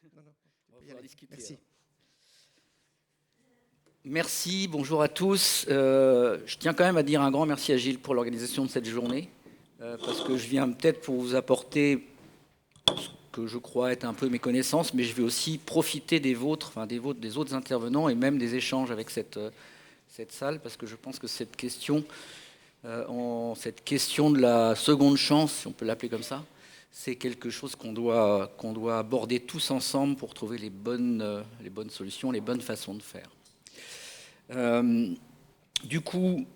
On va pouvoir discuter. Merci. Merci, bonjour à tous. Je tiens quand même à dire un grand merci à Gilles pour l'organisation de cette journée, parce que je viens peut-être pour vous apporter ce que je crois être un peu mes connaissances, mais je vais aussi profiter des vôtres, enfin des autres intervenants et même des échanges avec cette salle, parce que je pense que cette question de la seconde chance, si on peut l'appeler comme ça, c'est quelque chose qu'on doit aborder tous ensemble pour trouver les bonnes solutions, les bonnes façons de faire. Du coup,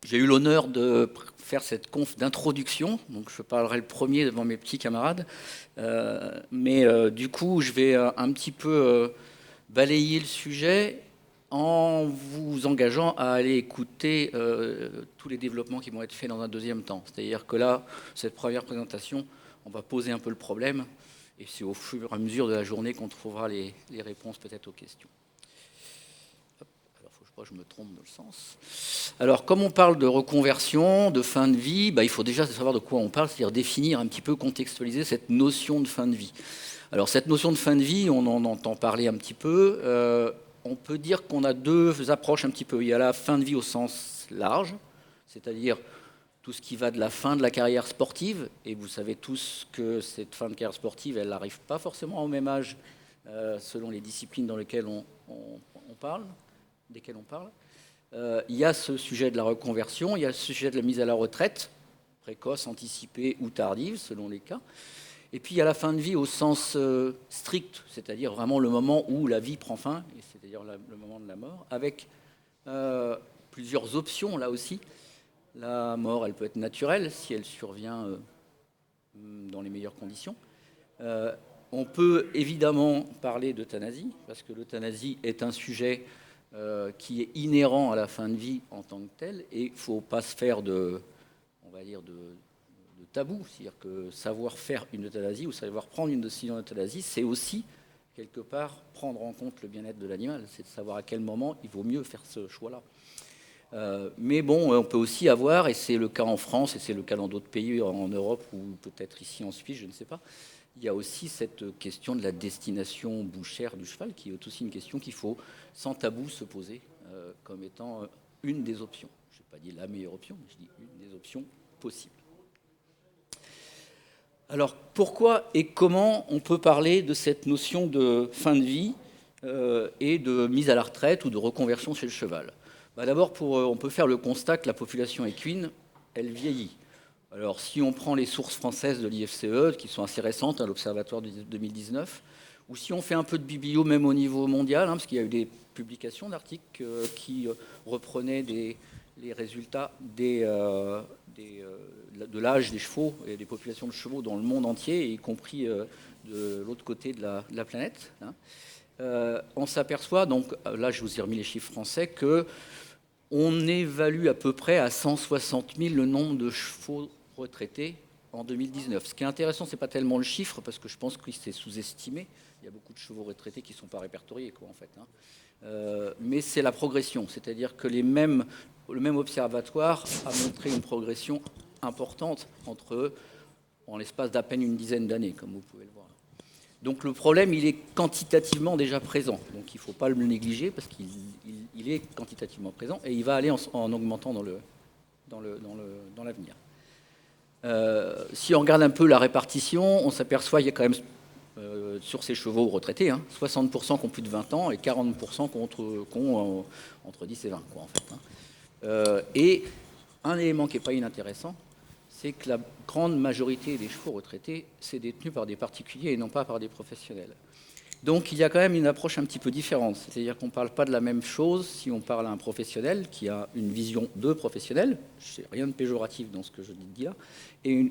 j'ai eu l'honneur de faire cette conf d'introduction, donc je parlerai le premier devant mes petits camarades, mais du coup, je vais un petit peu balayer le sujet en vous engageant à aller écouter tous les développements qui vont être faits dans un deuxième temps. C'est-à-dire que là, cette première présentation, on va poser un peu le problème, et c'est au fur et à mesure de la journée qu'on trouvera les réponses peut-être aux questions. Alors, il ne faut pas que je me trompe dans le sens. Alors, comme on parle de reconversion, de fin de vie, il faut déjà savoir de quoi on parle, c'est-à-dire définir un petit peu, contextualiser cette notion de fin de vie. Alors, cette notion de fin de vie, on en entend parler un petit peu. On peut dire qu'on a deux approches un petit peu. Il y a la fin de vie au sens large, c'est-à-dire tout ce qui va de la fin de la carrière sportive, et vous savez tous que cette fin de carrière sportive, elle n'arrive pas forcément au même âge selon les disciplines dans lesquelles on parle, desquelles on parle. Il y a ce sujet de la reconversion, il y a ce sujet de la mise à la retraite, précoce, anticipée ou tardive, selon les cas. Et puis il y a la fin de vie au sens strict, c'est-à-dire vraiment le moment où la vie prend fin, c'est-à-dire le moment de la mort, avec plusieurs options là aussi. La mort, elle peut être naturelle si elle survient dans les meilleures conditions. On peut évidemment parler d'euthanasie, parce que l'euthanasie est un sujet qui est inhérent à la fin de vie en tant que tel, et il ne faut pas se faire de tabou, c'est-à-dire que savoir faire une euthanasie ou savoir prendre une décision d'euthanasie, c'est aussi quelque part prendre en compte le bien-être de l'animal, c'est de savoir à quel moment il vaut mieux faire ce choix-là. Mais bon, on peut aussi avoir, et c'est le cas en France, et c'est le cas dans d'autres pays en Europe, ou peut-être ici en Suisse, je ne sais pas, il y a aussi cette question de la destination bouchère du cheval, qui est aussi une question qu'il faut, sans tabou, se poser comme étant une des options. Je n'ai pas dit la meilleure option, mais je dis une des options possibles. Alors, pourquoi et comment on peut parler de cette notion de fin de vie et de mise à la retraite ou de reconversion chez le cheval ? D'abord, on peut faire le constat que la population équine, elle vieillit. Alors, si on prend les sources françaises de l'IFCE, qui sont assez récentes, l'Observatoire de 2019, ou si on fait un peu de biblio même au niveau mondial, parce qu'il y a eu des publications d'articles qui reprenaient les résultats de l'âge des chevaux et des populations de chevaux dans le monde entier, y compris de l'autre côté de la planète. On s'aperçoit, donc là je vous ai remis les chiffres français, qu'on évalue à peu près à 160 000 le nombre de chevaux retraités en 2019. Ce qui est intéressant, ce n'est pas tellement le chiffre, parce que je pense que c'est sous-estimé. Il y a beaucoup de chevaux retraités qui ne sont pas répertoriés, en fait. Mais c'est la progression, c'est-à-dire que le même observatoire a montré une progression importante en l'espace d'à peine une dizaine d'années, comme vous pouvez le voir. Donc le problème, il est quantitativement déjà présent. Donc il ne faut pas le négliger parce qu'il est quantitativement présent et il va aller en augmentant dans l'avenir. Si on regarde un peu la répartition, on s'aperçoit qu'il y a quand même sur ces chevaux retraités, 60% qui ont plus de 20 ans et 40% qui ont entre 10 et 20. En fait, et un élément qui n'est pas inintéressant, c'est que la grande majorité des chevaux retraités, c'est détenu par des particuliers et non pas par des professionnels. Donc il y a quand même une approche un petit peu différente. C'est-à-dire qu'on ne parle pas de la même chose si on parle à un professionnel qui a une vision de professionnel, je n'ai rien de péjoratif dans ce que je dis là,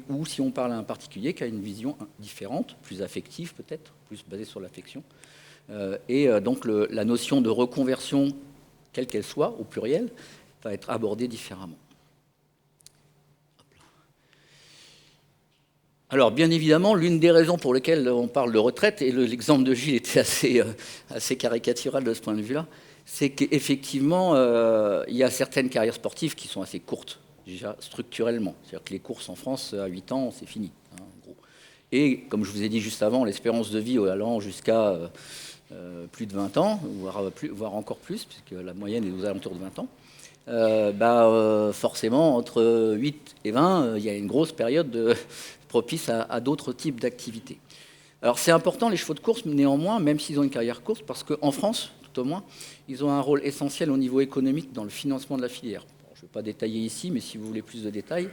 ou si on parle à un particulier qui a une vision différente, plus affective peut-être, plus basée sur l'affection. Donc la notion de reconversion, quelle qu'elle soit, au pluriel, va être abordée différemment. Alors, bien évidemment, l'une des raisons pour lesquelles on parle de retraite, et l'exemple de Gilles était assez caricatural de ce point de vue-là, c'est qu'effectivement, il y a certaines carrières sportives qui sont assez courtes, déjà structurellement. C'est-à-dire que les courses en France, à 8 ans, c'est fini, en gros. et comme je vous ai dit juste avant, l'espérance de vie allant jusqu'à plus de 20 ans, voire encore plus, puisque la moyenne est aux alentours de 20 ans, forcément, entre 8 et 20, il y a une grosse période propice à d'autres types d'activités. Alors c'est important les chevaux de course, néanmoins, même s'ils ont une carrière courte, parce qu'en France, tout au moins, ils ont un rôle essentiel au niveau économique dans le financement de la filière. Bon, je ne vais pas détailler ici, mais si vous voulez plus de détails,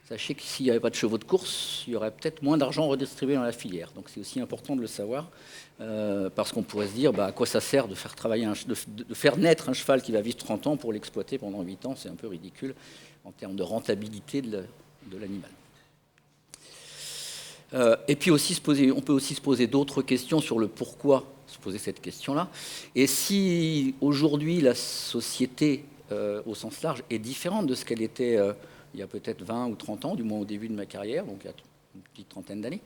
sachez que s'il n'y avait pas de chevaux de course, il y aurait peut-être moins d'argent redistribué dans la filière. Donc c'est aussi important de le savoir, parce qu'on pourrait se dire à quoi ça sert de faire, de faire naître un cheval qui va vivre 30 ans pour l'exploiter pendant 8 ans. C'est un peu ridicule en termes de rentabilité de l'animal. Et puis aussi on peut aussi se poser d'autres questions sur le pourquoi se poser cette question-là. Et si aujourd'hui la société au sens large est différente de ce qu'elle était il y a peut-être 20 ou 30 ans, du moins au début de ma carrière, donc il y a une petite trentaine d'années,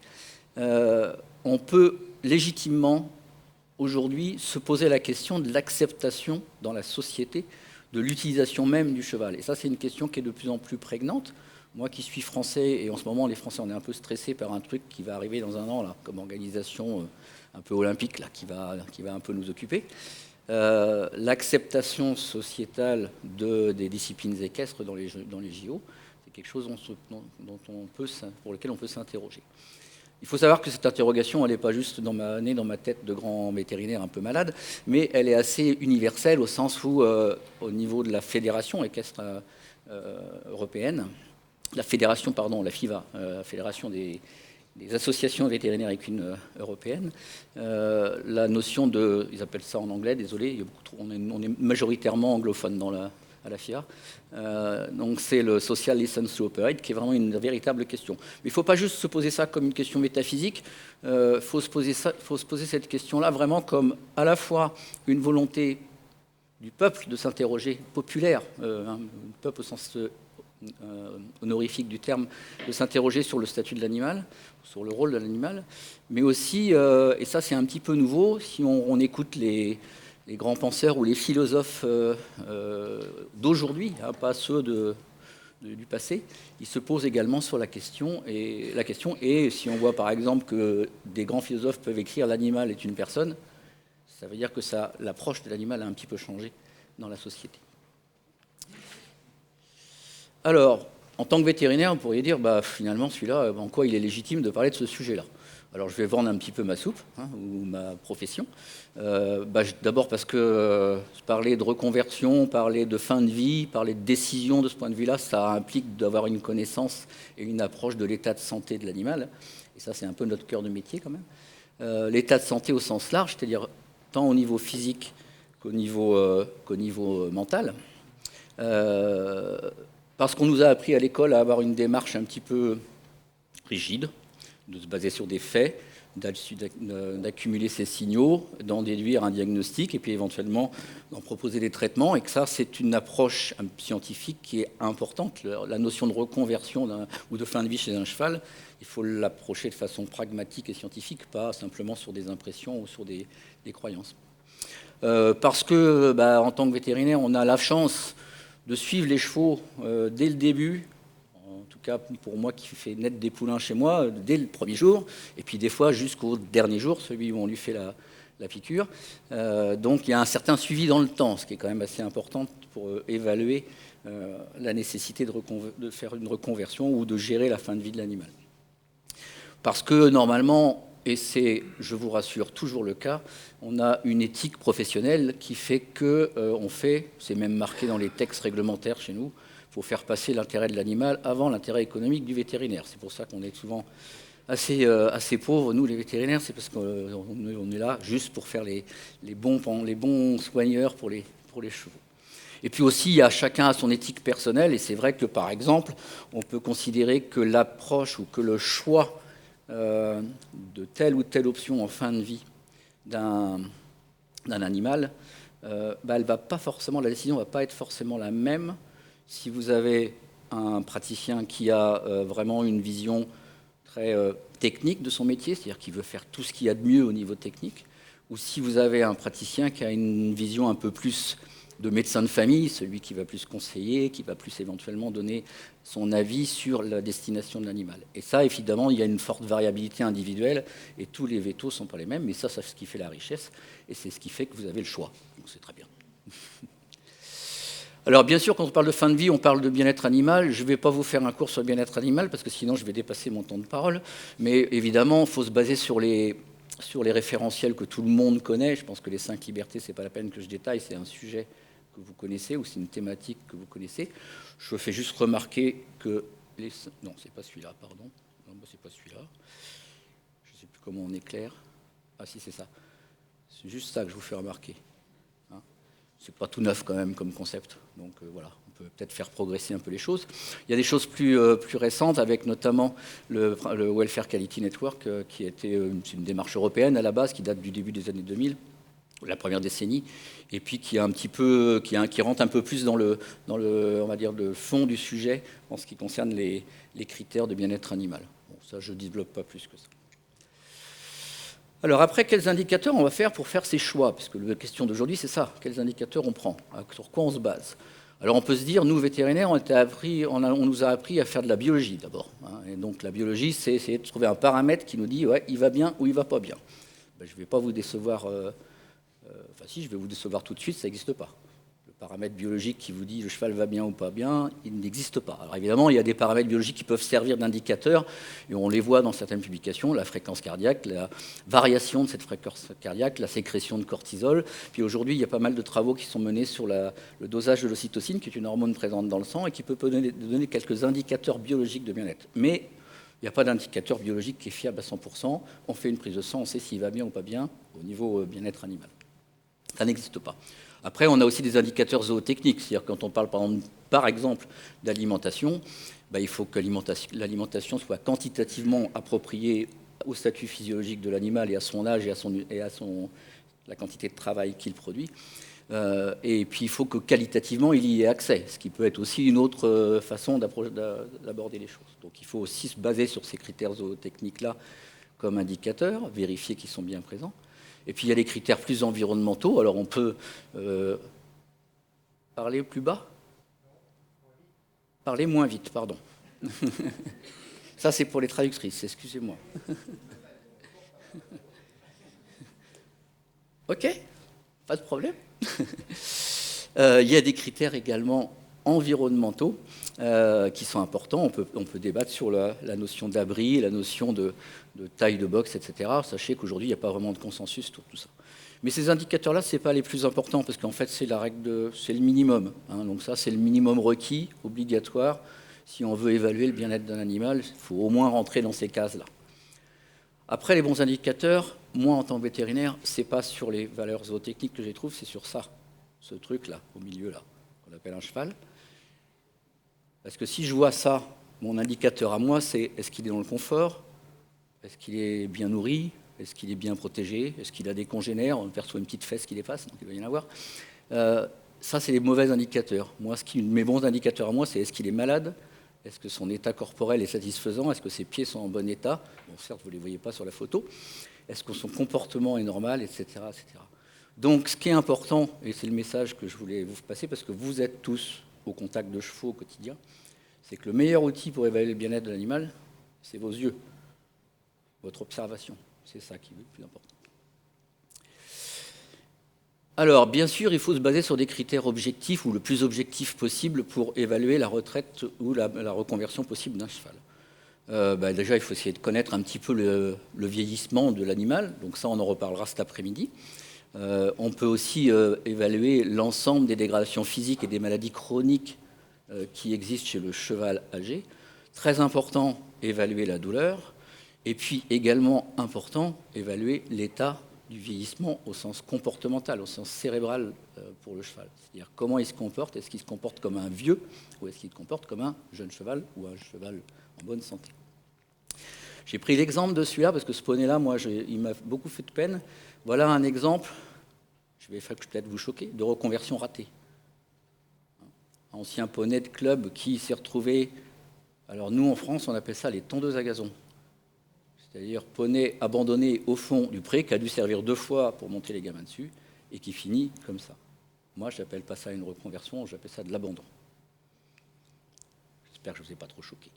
on peut légitimement aujourd'hui se poser la question de l'acceptation dans la société de l'utilisation même du cheval. Et ça, c'est une question qui est de plus en plus prégnante. Moi qui suis français, et en ce moment les Français on est un peu stressés par un truc qui va arriver dans un an, là, comme organisation un peu olympique, là, qui va un peu nous occuper. L'acceptation sociétale des disciplines équestres dans les JO, c'est quelque chose pour lequel on peut s'interroger. Il faut savoir que cette interrogation, elle n'est pas juste née dans ma tête de grand vétérinaire un peu malade, mais elle est assez universelle au sens où, au niveau de la fédération équestre européenne, la FIVA, la Fédération des associations vétérinaires équines européennes, la notion ils appellent ça en anglais, désolé, on est majoritairement anglophone à la FIA, donc c'est le Social License to Operate, qui est vraiment une véritable question. Mais il ne faut pas juste se poser ça comme une question métaphysique, il faut se poser cette question-là vraiment comme à la fois une volonté du peuple de s'interroger, populaire, peuple au sens honorifique du terme, de s'interroger sur le statut de l'animal, sur le rôle de l'animal, mais aussi, et ça c'est un petit peu nouveau, si on écoute les grands penseurs ou les philosophes d'aujourd'hui, pas ceux du passé, ils se posent également sur la question, et si on voit par exemple que des grands philosophes peuvent écrire « l'animal est une personne », ça veut dire que l'approche de l'animal a un petit peu changé dans la société. Alors, en tant que vétérinaire, on pourrait dire, finalement, celui-là, en quoi il est légitime de parler de ce sujet-là? Alors, je vais vendre un petit peu ma soupe, ou ma profession. D'abord parce que parler de reconversion, parler de fin de vie, parler de décision de ce point de vue-là, ça implique d'avoir une connaissance et une approche de l'état de santé de l'animal. Et ça, c'est un peu notre cœur de métier, quand même. L'état de santé au sens large, c'est-à-dire tant au niveau physique qu'au niveau mental. Parce qu'on nous a appris à l'école à avoir une démarche un petit peu rigide, de se baser sur des faits, d'accumuler ces signaux, d'en déduire un diagnostic et puis éventuellement d'en proposer des traitements. Et que ça, c'est une approche scientifique qui est importante. La notion de reconversion ou de fin de vie chez un cheval, il faut l'approcher de façon pragmatique et scientifique, pas simplement sur des impressions ou sur des croyances. Parce que, en tant que vétérinaire, on a la chance de suivre les chevaux dès le début, en tout cas pour moi qui fais naître des poulains chez moi, dès le premier jour, et puis des fois jusqu'au dernier jour, celui où on lui fait la piqûre. Donc il y a un certain suivi dans le temps, ce qui est quand même assez important pour évaluer la nécessité de faire une reconversion ou de gérer la fin de vie de l'animal. Parce que normalement, et c'est, je vous rassure, toujours le cas, on a une éthique professionnelle qui fait qu'on c'est même marqué dans les textes réglementaires chez nous, il faut faire passer l'intérêt de l'animal avant l'intérêt économique du vétérinaire. C'est pour ça qu'on est souvent assez pauvres, nous les vétérinaires, c'est parce qu'on est là juste pour faire les bons soigneurs pour les chevaux. Et puis aussi, chacun a son éthique personnelle, et c'est vrai que par exemple, on peut considérer que l'approche ou que le choix de telle ou telle option en fin de vie d'un animal, la décision ne va pas être forcément la même si vous avez un praticien qui a vraiment une vision très technique de son métier, c'est-à-dire qui veut faire tout ce qu'il y a de mieux au niveau technique, ou si vous avez un praticien qui a une vision un peu plus de médecin de famille, celui qui va plus conseiller, qui va plus éventuellement donner son avis sur la destination de l'animal. Et ça, évidemment, il y a une forte variabilité individuelle, et tous les vétos ne sont pas les mêmes, mais ça, c'est ce qui fait la richesse, et c'est ce qui fait que vous avez le choix. Donc c'est très bien. Alors bien sûr, quand on parle de fin de vie, on parle de bien-être animal. Je ne vais pas vous faire un cours sur le bien-être animal, parce que sinon je vais dépasser mon temps de parole. Mais évidemment, il faut se baser sur les référentiels que tout le monde connaît. Je pense que les 5 libertés, ce n'est pas la peine que je détaille, c'est un sujet que vous connaissez, ou c'est une thématique que vous connaissez. Je fais juste remarquer que les... Non, c'est pas celui-là, pardon. Non, c'est pas celui-là. Je ne sais plus comment on éclaire. Ah si, c'est ça. C'est juste ça que je vous fais remarquer. C'est pas tout neuf quand même comme concept, donc voilà, on peut peut-être faire progresser un peu les choses. Il y a des choses plus récentes, avec notamment le Welfare Quality Network, qui était une démarche européenne à la base, qui date du début des années 2000, la première décennie, et puis qui rentre un peu plus dans le on va dire, le fond du sujet en ce qui concerne les critères de bien-être animal. Bon, ça, je ne développe pas plus que ça. Alors après, quels indicateurs on va faire pour faire ces choix? Parce que la question d'aujourd'hui, c'est ça. Quels indicateurs on prend? Sur quoi on se base? Alors on peut se dire, nous, vétérinaires, on nous a appris à faire de la biologie d'abord. Et donc la biologie, c'est essayer de trouver un paramètre qui nous dit, ouais, il va bien ou il ne va pas bien. Ben, je ne vais pas vous décevoir... enfin si, je vais vous décevoir tout de suite, ça n'existe pas. Le paramètre biologique qui vous dit le cheval va bien ou pas bien, il n'existe pas. Alors évidemment, il y a des paramètres biologiques qui peuvent servir d'indicateurs, et on les voit dans certaines publications, la fréquence cardiaque, la variation de cette fréquence cardiaque, la sécrétion de cortisol. Puis aujourd'hui, il y a pas mal de travaux qui sont menés sur le dosage de l'ocytocine, qui est une hormone présente dans le sang, et qui peut donner quelques indicateurs biologiques de bien-être. Mais il n'y a pas d'indicateur biologique qui est fiable à 100%. On fait une prise de sang, on sait s'il va bien ou pas bien au niveau bien-être animal. Ça n'existe pas. Après, on a aussi des indicateurs zootechniques, c'est-à-dire quand on parle par exemple d'alimentation, il faut que l'alimentation soit quantitativement appropriée au statut physiologique de l'animal et à son âge et à la quantité de travail qu'il produit. Et puis il faut que qualitativement il y ait accès, ce qui peut être aussi une autre façon d'aborder les choses. Donc il faut aussi se baser sur ces critères zootechniques-là comme indicateurs, vérifier qu'ils sont bien présents. Et puis il y a les critères plus environnementaux. Alors on peut parler plus bas? Parler moins vite, pardon. Ça c'est pour les traductrices, excusez-moi. Ok, pas de problème. Il y a des critères également environnementaux qui sont importants. On peut débattre sur la notion d'abri, la notion de taille de box, etc. Sachez qu'aujourd'hui, il n'y a pas vraiment de consensus sur tout ça. Mais ces indicateurs-là, ce n'est pas les plus importants, parce qu'en fait, c'est le minimum. Donc ça, c'est le minimum requis, obligatoire. Si on veut évaluer le bien-être d'un animal, il faut au moins rentrer dans ces cases-là. Après, les bons indicateurs, moi, en tant que vétérinaire, ce n'est pas sur les valeurs zootechniques que je les trouve, c'est sur ça, ce truc-là, au milieu-là, qu'on appelle un cheval. Parce que si je vois ça, mon indicateur à moi, c'est est-ce qu'il est dans le confort? Est-ce qu'il est bien nourri? Est-ce qu'il est bien protégé? Est-ce qu'il a des congénères? On perçoit une petite fesse qui dépasse, donc il doit y en avoir. Ça, c'est les mauvais indicateurs. Moi, mes bons indicateurs à moi, c'est est-ce qu'il est malade? Est-ce que son état corporel est satisfaisant? Est-ce que ses pieds sont en bon état? Bon, certes, vous ne les voyez pas sur la photo. Est-ce que son comportement est normal, etc., etc. Donc, ce qui est important, et c'est le message que je voulais vous passer, parce que vous êtes tous au contact de chevaux au quotidien, c'est que le meilleur outil pour évaluer le bien-être de l'animal, c'est vos yeux, votre observation. C'est ça qui est le plus important. Alors, bien sûr, il faut se baser sur des critères objectifs ou le plus objectif possible pour évaluer la retraite ou la reconversion possible d'un cheval. Déjà, il faut essayer de connaître un petit peu le vieillissement de l'animal. Donc ça, on en reparlera cet après-midi. On peut aussi évaluer l'ensemble des dégradations physiques et des maladies chroniques qui existent chez le cheval âgé. Très important, évaluer la douleur. Et puis également important, évaluer l'état du vieillissement au sens comportemental, au sens cérébral pour le cheval. C'est-à-dire comment il se comporte, est-ce qu'il se comporte comme un vieux ou est-ce qu'il se comporte comme un jeune cheval ou un cheval en bonne santé. J'ai pris l'exemple de celui-là parce que ce poney-là, moi, il m'a beaucoup fait de peine. Voilà un exemple, je vais peut-être vous choquer, de reconversion ratée. Un ancien poney de club qui s'est retrouvé, alors nous en France, on appelle ça les tondeuses à gazon. C'est-à-dire poney abandonné au fond du pré, qui a dû servir 2 fois pour monter les gamins dessus, et qui finit comme ça. Moi, je n'appelle pas ça une reconversion, j'appelle ça de l'abandon. J'espère que je ne vous ai pas trop choqué.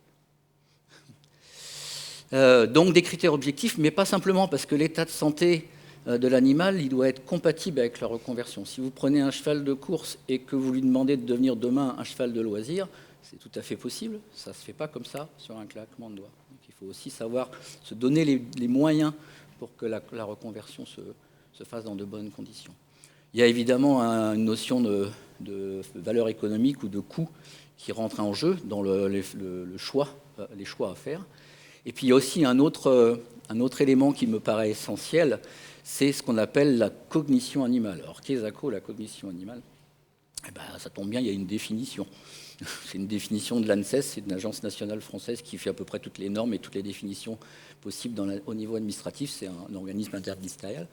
Donc des critères objectifs, mais pas simplement, parce que l'état de santé de l'animal, il doit être compatible avec la reconversion. Si vous prenez un cheval de course et que vous lui demandez de devenir demain un cheval de loisir, c'est tout à fait possible, ça ne se fait pas comme ça sur un claquement de doigts. Donc il faut aussi savoir se donner les moyens pour que la reconversion se fasse dans de bonnes conditions. Il y a évidemment une notion de valeur économique ou de coût qui rentre en jeu dans les choix à faire. Et puis il y a aussi un autre élément qui me paraît essentiel, c'est ce qu'on appelle la cognition animale. Alors qu'est-ce que la cognition animale ? Eh ben, ça tombe bien, il y a une définition. C'est une définition de l'ANSES, c'est une agence nationale française qui fait à peu près toutes les normes et toutes les définitions possibles au niveau administratif. C'est un organisme interministériel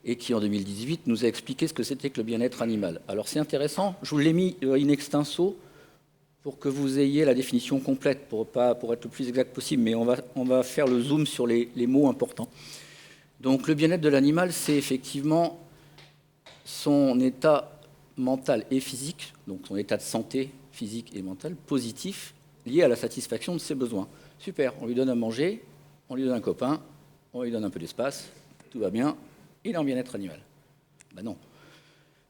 et qui, en 2018, nous a expliqué ce que c'était que le bien-être animal. Alors c'est intéressant, je vous l'ai mis in extenso pour que vous ayez la définition complète, pour être le plus exact possible, mais on va faire le zoom sur les mots importants. Donc le bien-être de l'animal, c'est effectivement son état mental et physique, donc son état de santé physique et mental positif, lié à la satisfaction de ses besoins. Super, on lui donne à manger, on lui donne un copain, on lui donne un peu d'espace, tout va bien, il est en bien-être animal. Ben non.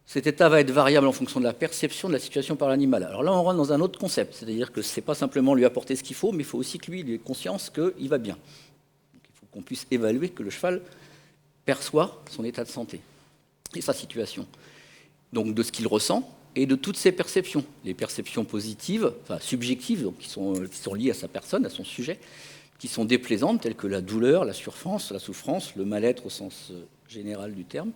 Cet état va être variable en fonction de la perception de la situation par l'animal. Alors là, on rentre dans un autre concept, c'est-à-dire que ce n'est pas simplement lui apporter ce qu'il faut, mais il faut aussi que lui ait conscience qu'il va bien. Donc, il faut qu'on puisse évaluer que le cheval perçoit son état de santé et sa situation. Donc de ce qu'il ressent et de toutes ses perceptions. Les perceptions positives, enfin subjectives, donc qui sont liées à sa personne, à son sujet, qui sont déplaisantes, telles que la douleur, la souffrance, le mal-être au sens général du terme,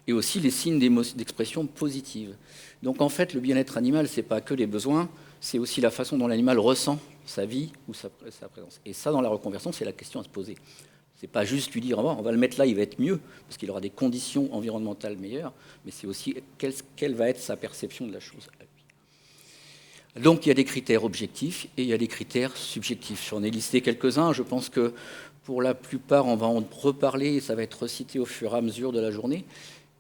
et aussi les signes d'expression positive. Donc en fait, le bien-être animal, ce n'est pas que les besoins, c'est aussi la façon dont l'animal ressent sa vie ou sa présence. Et ça, dans la reconversion, c'est la question à se poser. Ce n'est pas juste lui dire, on va le mettre là, il va être mieux, parce qu'il aura des conditions environnementales meilleures, mais c'est aussi quelle va être sa perception de la chose. Donc il y a des critères objectifs et il y a des critères subjectifs. J'en ai listé quelques-uns, je pense que pour la plupart, on va en reparler et ça va être recité au fur et à mesure de la journée.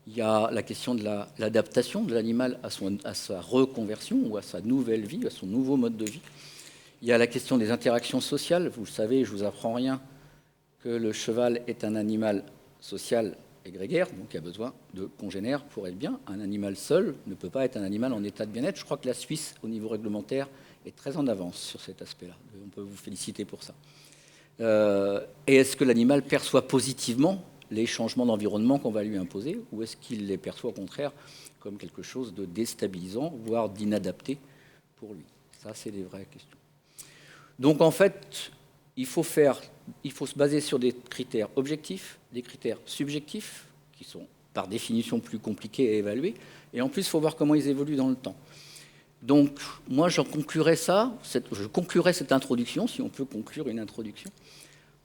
Il y a la question de l'adaptation de l'animal à sa reconversion ou à sa nouvelle vie, à son nouveau mode de vie. Il y a la question des interactions sociales. Vous le savez, je ne vous apprends rien, que le cheval est un animal social et grégaire, donc il a besoin de congénères pour être bien. Un animal seul ne peut pas être un animal en état de bien-être. Je crois que la Suisse, au niveau réglementaire, est très en avance sur cet aspect-là. On peut vous féliciter pour ça. Et est-ce que l'animal perçoit positivement les changements d'environnement qu'on va lui imposer, ou est-ce qu'il les perçoit au contraire comme quelque chose de déstabilisant, voire d'inadapté pour lui? Ça, c'est des vraies questions. Donc en fait, il faut se baser sur des critères objectifs, des critères subjectifs, qui sont par définition plus compliqués à évaluer, et en plus, il faut voir comment ils évoluent dans le temps. Donc moi, je conclurai cette introduction, si on peut conclure une introduction,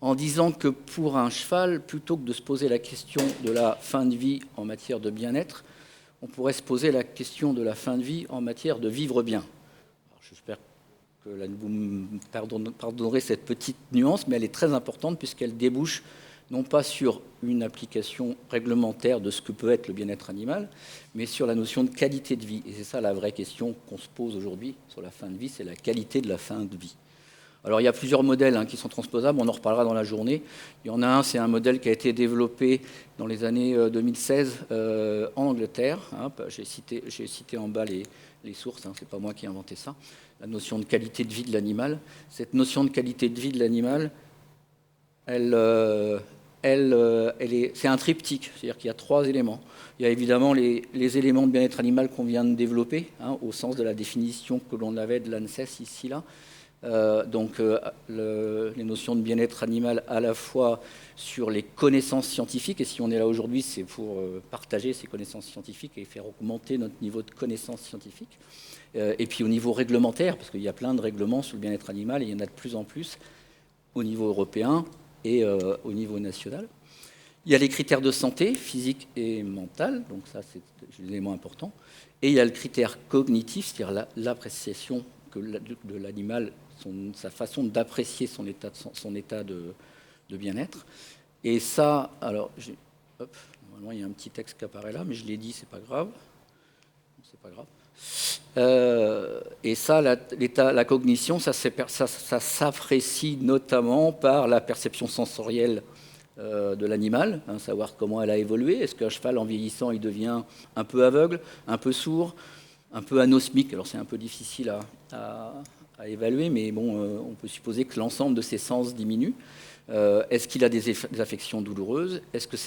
en disant que pour un cheval, plutôt que de se poser la question de la fin de vie en matière de bien-être, on pourrait se poser la question de la fin de vie en matière de vivre bien. J'espère que là, vous me pardonnerez cette petite nuance, mais elle est très importante puisqu'elle débouche non pas sur une application réglementaire de ce que peut être le bien-être animal, mais sur la notion de qualité de vie. Et c'est ça la vraie question qu'on se pose aujourd'hui sur la fin de vie, c'est la qualité de la fin de vie. Alors il y a plusieurs modèles qui sont transposables, on en reparlera dans la journée. Il y en a un, c'est un modèle qui a été développé dans les années 2016 en Angleterre. J'ai cité en bas les sources, c'est pas moi qui ai inventé ça. La notion de qualité de vie de l'animal. Cette notion de qualité de vie de l'animal, c'est un triptyque, c'est-à-dire qu'il y a 3 éléments. Il y a évidemment les éléments de bien-être animal qu'on vient de développer, au sens de la définition que l'on avait de l'ANSES ici, là. Les notions de bien-être animal à la fois sur les connaissances scientifiques, et si on est là aujourd'hui, c'est pour partager ces connaissances scientifiques et faire augmenter notre niveau de connaissances scientifiques. Et puis au niveau réglementaire, parce qu'il y a plein de règlements sur le bien-être animal, et il y en a de plus en plus au niveau européen et au niveau national. Il y a les critères de santé, physique et mentale, donc ça c'est l'élément important. Et il y a le critère cognitif, c'est-à-dire l'appréciation de l'animal, sa façon d'apprécier son état de bien-être. Et ça, alors, normalement il y a un petit texte qui apparaît là, mais je l'ai dit, c'est pas grave. c'est pas grave. Et ça, la cognition, ça s'apprécie notamment par la perception sensorielle de l'animal, savoir comment elle a évolué. Est-ce qu'un cheval, en vieillissant, il devient un peu aveugle, un peu sourd, un peu anosmique? Alors c'est un peu difficile à évaluer, mais bon, on peut supposer que l'ensemble de ses sens diminue. Est-ce qu'il a des affections douloureuses? Est-ce que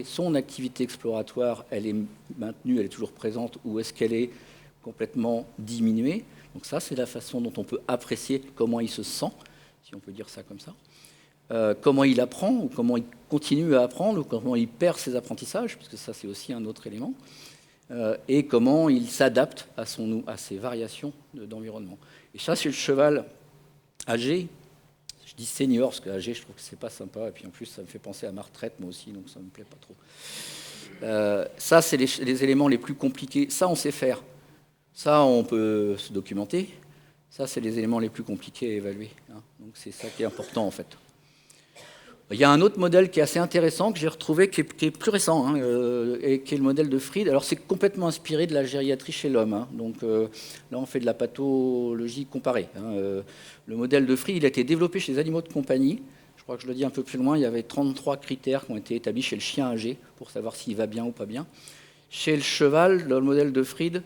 son activité exploratoire, elle est maintenue, elle est toujours présente, ou est-ce qu'elle est complètement diminuée? Donc ça, c'est la façon dont on peut apprécier comment il se sent, si on peut dire ça comme ça. Comment il apprend, ou comment il continue à apprendre, ou comment il perd ses apprentissages, parce que ça, c'est aussi un autre élément, et comment il s'adapte à ses variations d'environnement. Et ça, c'est le cheval âgé. Je dis senior, parce qu'âgé, je trouve que c'est pas sympa, et puis en plus, ça me fait penser à ma retraite, moi aussi, donc ça me plaît pas trop. Ça, c'est les éléments les plus compliqués. Ça, on sait faire. Ça, on peut se documenter. Ça, c'est les éléments les plus compliqués à évaluer. Donc, c'est ça qui est important, en fait. Il y a un autre modèle qui est assez intéressant, que j'ai retrouvé, qui est plus récent, et qui est le modèle de Fried. Alors, c'est complètement inspiré de la gériatrie chez l'homme. Donc, là, on fait de la pathologie comparée. Le modèle de Fried, il a été développé chez les animaux de compagnie. Je crois que je le dis un peu plus loin. Il y avait 33 critères qui ont été établis chez le chien âgé pour savoir s'il va bien ou pas bien. Chez le cheval, dans le modèle de Fried,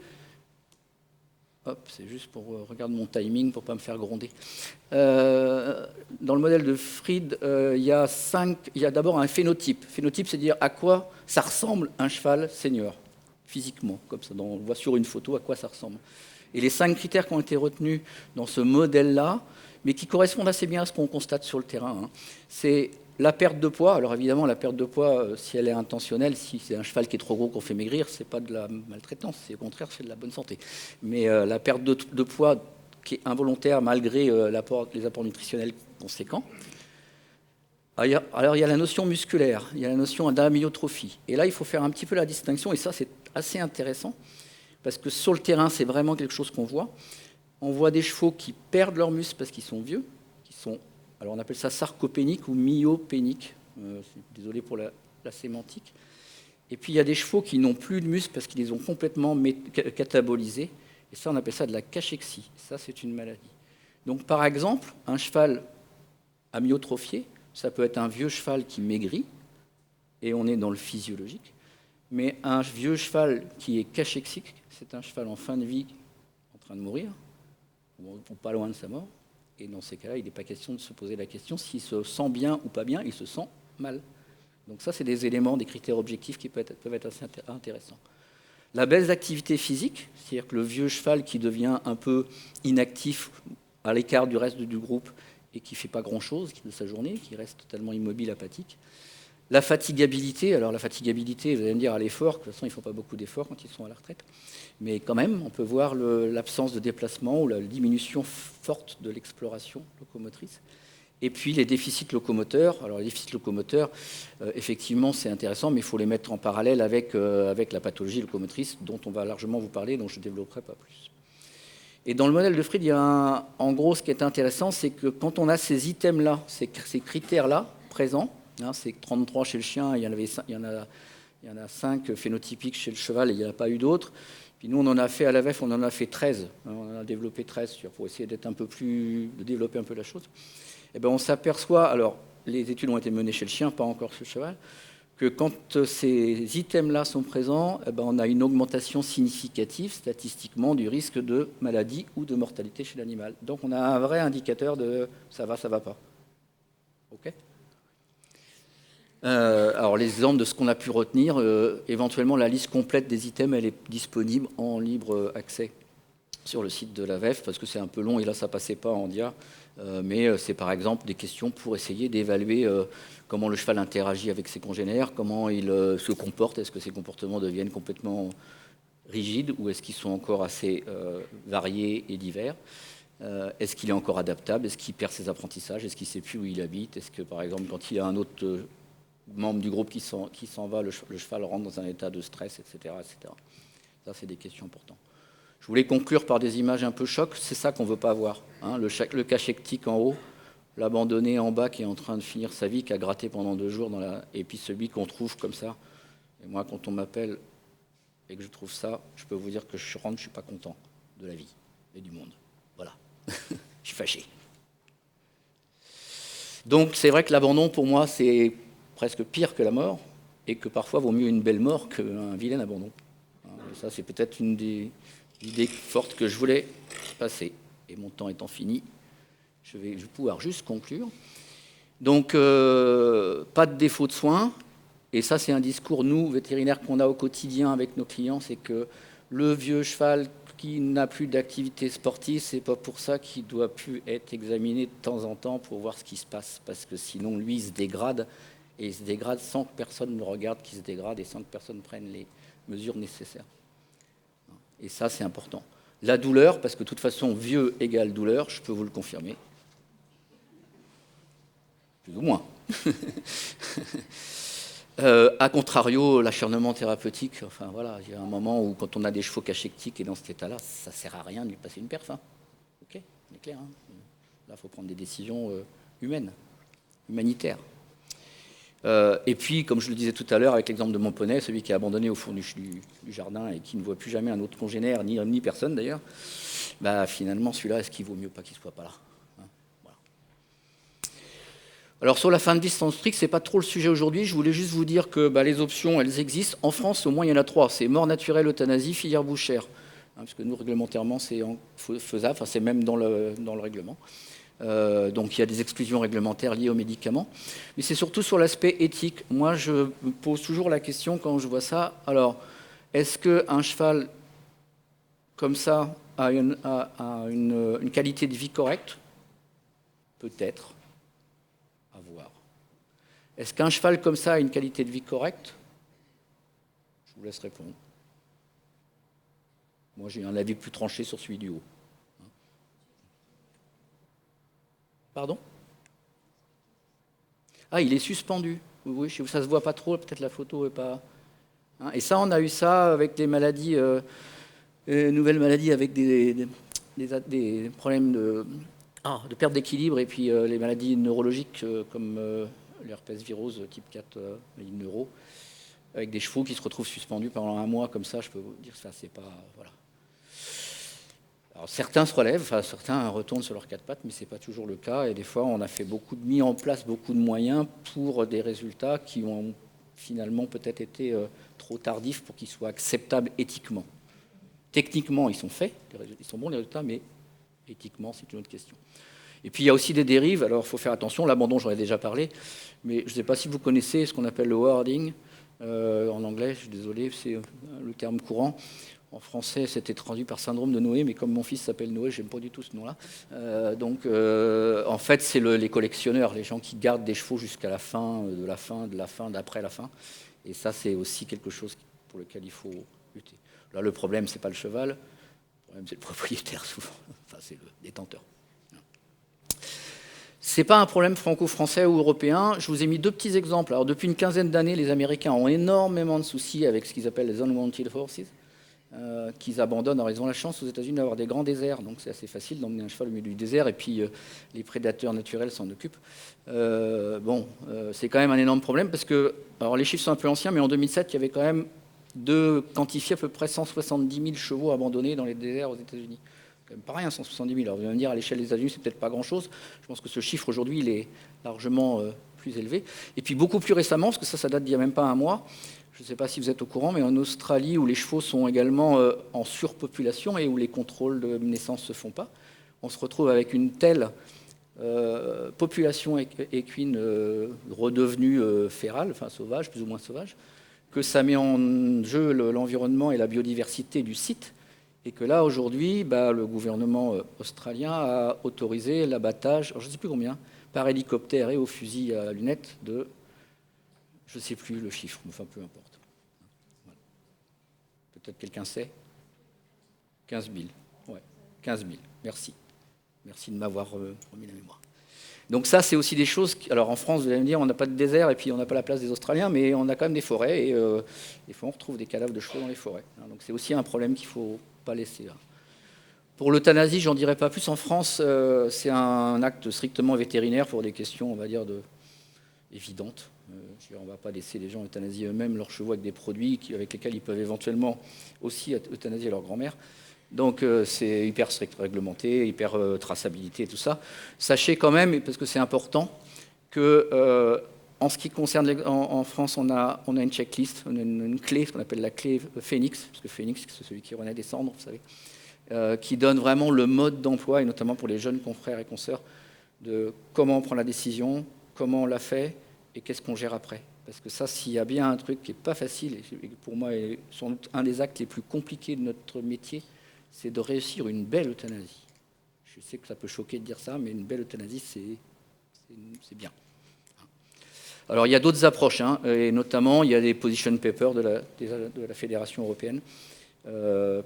c'est juste pour regarder mon timing pour ne pas me faire gronder. Dans le modèle de Fried, il y a d'abord un phénotype. Phénotype, c'est dire à quoi ça ressemble un cheval senior, physiquement, comme ça. On voit sur une photo à quoi ça ressemble. Et les 5 critères qui ont été retenus dans ce modèle-là, mais qui correspondent assez bien à ce qu'on constate sur le terrain, c'est la perte de poids. Alors évidemment, la perte de poids, si elle est intentionnelle, si c'est un cheval qui est trop gros qu'on fait maigrir, c'est pas de la maltraitance, c'est au contraire, c'est de la bonne santé. Mais la perte de poids qui est involontaire malgré les apports nutritionnels conséquents. Alors il y a la notion musculaire, il y a la notion d'amyotrophie. Et là, il faut faire un petit peu la distinction, et ça c'est assez intéressant, parce que sur le terrain, c'est vraiment quelque chose qu'on voit. On voit des chevaux qui perdent leurs muscles parce qu'ils sont vieux, alors on appelle ça sarcopénique ou myopénique. Désolé pour la sémantique. Et puis il y a des chevaux qui n'ont plus de muscles parce qu'ils les ont complètement catabolisés. Et ça, on appelle ça de la cachexie. Ça, c'est une maladie. Donc par exemple, un cheval amyotrophié, ça peut être un vieux cheval qui maigrit, et on est dans le physiologique. Mais un vieux cheval qui est cachexique, c'est un cheval en fin de vie, en train de mourir, ou pas loin de sa mort. Et dans ces cas-là, il n'est pas question de se poser la question s'il se sent bien ou pas bien, il se sent mal. Donc ça, c'est des éléments, des critères objectifs qui peuvent être assez intéressants. La baisse d'activité physique, c'est-à-dire que le vieux cheval qui devient un peu inactif à l'écart du reste du groupe et qui ne fait pas grand-chose de sa journée, qui reste totalement immobile, apathique. La fatigabilité, alors la fatigabilité, vous allez me dire à l'effort, de toute façon ils ne font pas beaucoup d'efforts quand ils sont à la retraite, mais quand même on peut voir l'absence de déplacement ou la diminution forte de l'exploration locomotrice. Et puis les déficits locomoteurs, alors les déficits locomoteurs, effectivement c'est intéressant, mais il faut les mettre en parallèle avec la pathologie locomotrice dont on va largement vous parler, dont je ne développerai pas plus. Et dans le modèle de Fried, il y a en gros ce qui est intéressant, c'est que quand on a ces items-là, ces critères-là présents, c'est 33 chez le chien, il y en a 5 phénotypiques chez le cheval et il n'y en a pas eu d'autres. Puis nous, on en a fait à la VEF, on en a fait 13. On en a développé 13 pour essayer de développer un peu la chose. Et ben, on s'aperçoit, alors les études ont été menées chez le chien, pas encore chez le cheval, que quand ces items-là sont présents, eh ben, on a une augmentation significative statistiquement du risque de maladie ou de mortalité chez l'animal. Donc on a un vrai indicateur de ça va pas. OK ? Alors les exemples de ce qu'on a pu retenir, éventuellement la liste complète des items, elle est disponible en libre accès sur le site de la VEF, parce que c'est un peu long et là ça passait pas en dia, mais c'est par exemple des questions pour essayer d'évaluer comment le cheval interagit avec ses congénères, comment il se comporte, est-ce que ses comportements deviennent complètement rigides ou est-ce qu'ils sont encore assez variés et divers. Est-ce qu'il est encore adaptable, est-ce qu'il perd ses apprentissages, est-ce qu'il ne sait plus où il habite, est-ce que par exemple quand il y a un autre membre du groupe qui s'en va, le cheval rentre dans un état de stress, etc. etc. Ça, c'est des questions importantes. Je voulais conclure par des images un peu choc, c'est ça qu'on ne veut pas voir. Le cachectique en haut, l'abandonné en bas qui est en train de finir sa vie, qui a gratté pendant 2 jours, et puis celui qu'on trouve comme ça. Et moi, quand on m'appelle et que je trouve ça, je peux vous dire que je rentre, je ne suis pas content de la vie et du monde. Voilà. Je suis fâché. Donc c'est vrai que l'abandon, pour moi, c'est presque pire que la mort, et que parfois, vaut mieux une belle mort qu'un vilain abandon. Et ça, c'est peut-être une des idées fortes que je voulais passer. Et mon temps étant fini, je vais pouvoir juste conclure. Donc, pas de défaut de soins. Et ça, c'est un discours, nous, vétérinaires, qu'on a au quotidien avec nos clients, c'est que le vieux cheval qui n'a plus d'activité sportive, c'est pas pour ça qu'il doit plus être examiné de temps en temps pour voir ce qui se passe, parce que sinon, lui, il se dégrade, et il se dégrade sans que personne ne regarde qu'il se dégrade et sans que personne prenne les mesures nécessaires. Et ça, c'est important. La douleur, parce que de toute façon, vieux égale douleur, je peux vous le confirmer. Plus ou moins. A contrario, l'acharnement thérapeutique, enfin voilà, il y a un moment où quand on a des chevaux cachectiques et dans cet état-là, ça ne sert à rien de lui passer une perf. Hein. Ok, on est clair. Hein. Là, il faut prendre des décisions humaines, humanitaires. Et puis, comme je le disais tout à l'heure, avec l'exemple de mon poney, celui qui est abandonné au fond du jardin et qui ne voit plus jamais un autre congénère, ni personne d'ailleurs, bah, finalement, celui-là, est-ce qu'il vaut mieux pas qu'il ne soit pas là? Alors sur la fin de vie sans strict, ce n'est pas trop le sujet aujourd'hui. Je voulais juste vous dire que les options, elles existent. En France, au moins, il y en a 3. C'est mort naturelle, euthanasie, filière bouchère. Parce que nous, réglementairement, c'est faisable. Enfin, c'est même dans le règlement. Donc il y a des exclusions réglementaires liées aux médicaments. Mais c'est surtout sur l'aspect éthique. Moi, je me pose toujours la question quand je vois ça. Alors, est-ce qu'un cheval comme ça a une qualité de vie correcte? Peut-être. À voir. Est-ce qu'un cheval comme ça a une qualité de vie correcte? Je vous laisse répondre. Moi, j'ai un avis plus tranché sur celui du haut. Pardon? Ah, il est suspendu. Oui, ça ne se voit pas trop, peut-être la photo n'est pas... Hein, et ça, on a eu ça avec des maladies, nouvelles maladies avec des problèmes de perte d'équilibre et puis les maladies neurologiques comme l'herpès virose type 4, les neuro, avec des chevaux qui se retrouvent suspendus pendant un mois comme ça, je peux vous dire que ça, c'est pas... Voilà. Alors, certains se relèvent, enfin, certains retournent sur leurs quatre pattes, mais ce n'est pas toujours le cas. Et des fois, on a fait mis en place beaucoup de moyens pour des résultats qui ont finalement peut-être été trop tardifs pour qu'ils soient acceptables éthiquement. Techniquement, ils sont faits, ils sont bons les résultats, mais éthiquement, c'est une autre question. Et puis, il y a aussi des dérives. Alors, il faut faire attention. L'abandon, j'en ai déjà parlé. Mais je ne sais pas si vous connaissez ce qu'on appelle le wording. En anglais, je suis désolé, c'est le terme courant. En français, c'était traduit par syndrome de Noé, mais comme mon fils s'appelle Noé, je n'aime pas du tout ce nom-là. En fait, c'est les collectionneurs, les gens qui gardent des chevaux jusqu'à la fin, d'après la fin. Et ça, c'est aussi quelque chose pour lequel il faut lutter. Là, le problème, ce n'est pas le cheval. Le problème, c'est le propriétaire, souvent. Enfin, c'est le détenteur. Ce n'est pas un problème franco-français ou européen. Je vous ai mis 2 petits exemples. Alors, depuis une quinzaine d'années, les Américains ont énormément de soucis avec ce qu'ils appellent les unwanted horses, qu'ils abandonnent. Alors, ils ont la chance aux États-Unis d'avoir des grands déserts, donc c'est assez facile d'emmener un cheval au milieu du désert, et puis les prédateurs naturels s'en occupent. C'est quand même un énorme problème, parce que, alors les chiffres sont un peu anciens, mais en 2007, il y avait quand même quantifié à peu près 170 000 chevaux abandonnés dans les déserts aux États-Unis. Quand même pas rien, 170 000. Alors, vous allez me dire, à l'échelle des États-Unis, c'est peut-être pas grand-chose. Je pense que ce chiffre, aujourd'hui, il est largement plus élevé. Et puis, beaucoup plus récemment, parce que ça date d'il n'y a même pas un mois, je ne sais pas si vous êtes au courant, mais en Australie, où les chevaux sont également en surpopulation et où les contrôles de naissance ne se font pas, on se retrouve avec une telle population équine redevenue férale, enfin sauvage, plus ou moins sauvage, que ça met en jeu l'environnement et la biodiversité du site. Et que là, aujourd'hui, le gouvernement australien a autorisé l'abattage, je ne sais plus combien, par hélicoptère et au fusil à lunettes de... Je ne sais plus le chiffre, mais enfin, peu importe. Voilà. Peut-être quelqu'un sait 15 000. Ouais, 15 000. Merci. Merci de m'avoir remis la mémoire. Donc ça, c'est aussi des choses... Alors en France, vous allez me dire, on n'a pas de désert et puis on n'a pas la place des Australiens, mais on a quand même des forêts et des fois, on retrouve des cadavres de chevaux dans les forêts. Donc c'est aussi un problème qu'il ne faut pas laisser là. Pour l'euthanasie, j'en dirai pas plus. En France, c'est un acte strictement vétérinaire pour des questions, on va dire, évidentes. On ne va pas laisser les gens euthanasier eux-mêmes leurs chevaux avec des produits avec lesquels ils peuvent éventuellement aussi euthanasier leur grand-mère. Donc c'est hyper strict réglementé, hyper traçabilité et tout ça. Sachez quand même, parce que c'est important, que en ce qui concerne en France, on a une checklist, on a une clé, ce qu'on appelle la clé Phoenix, parce que Phoenix, c'est celui qui renaît des cendres, vous savez, qui donne vraiment le mode d'emploi, et notamment pour les jeunes confrères et consoeurs, de comment on prend la décision, comment on la fait, et qu'est-ce qu'on gère après. Parce que ça, s'il y a bien un truc qui n'est pas facile, et pour moi est sans doute un des actes les plus compliqués de notre métier, c'est de réussir une belle euthanasie. Je sais que ça peut choquer de dire ça, mais une belle euthanasie, c'est bien. Alors il y a d'autres approches, hein, et notamment il y a des position papers de la Fédération européenne,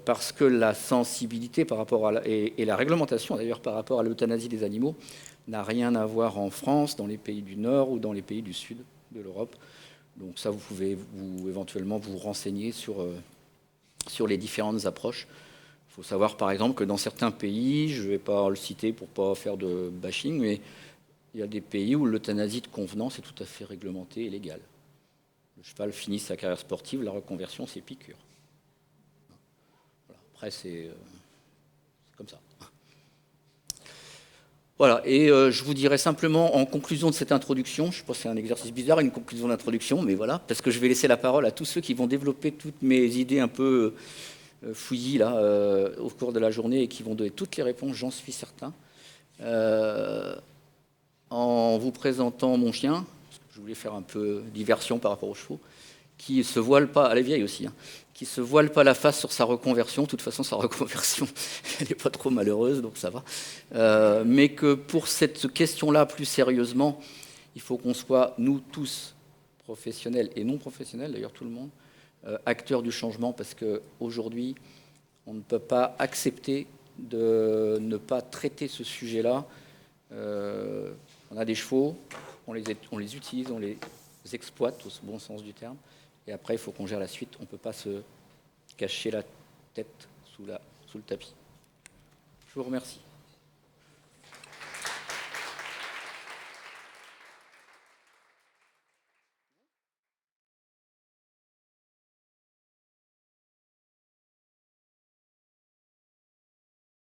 parce que la sensibilité par rapport à et la réglementation d'ailleurs par rapport à l'euthanasie des animaux n'a rien à voir en France, dans les pays du Nord ou dans les pays du Sud de l'Europe. Donc ça, vous pouvez éventuellement vous renseigner sur les différentes approches. Il faut savoir par exemple que dans certains pays, je ne vais pas le citer pour ne pas faire de bashing, mais il y a des pays où l'euthanasie de convenance est tout à fait réglementée et légale. Le cheval finit sa carrière sportive, la reconversion, c'est piqûre. Voilà. Après, c'est comme ça. Voilà, et je vous dirais simplement en conclusion de cette introduction, je pense que c'est un exercice bizarre, une conclusion d'introduction, mais voilà, parce que je vais laisser la parole à tous ceux qui vont développer toutes mes idées un peu fouillis là, au cours de la journée et qui vont donner toutes les réponses, j'en suis certain. En vous présentant mon chien, parce que je voulais faire un peu diversion par rapport aux chevaux, qui se voile pas, à la vieille aussi, hein, qui se voile pas la face sur sa reconversion. De toute façon, sa reconversion, elle n'est pas trop malheureuse, donc ça va. Mais que pour cette question-là, plus sérieusement, il faut qu'on soit, nous tous, professionnels et non professionnels, d'ailleurs tout le monde, acteurs du changement, parce qu'aujourd'hui, on ne peut pas accepter de ne pas traiter ce sujet-là. On a des chevaux, on les utilise, on les exploite au bon sens du terme, et après il faut qu'on gère la suite. On ne peut pas se cacher la tête sous le tapis. Je vous remercie.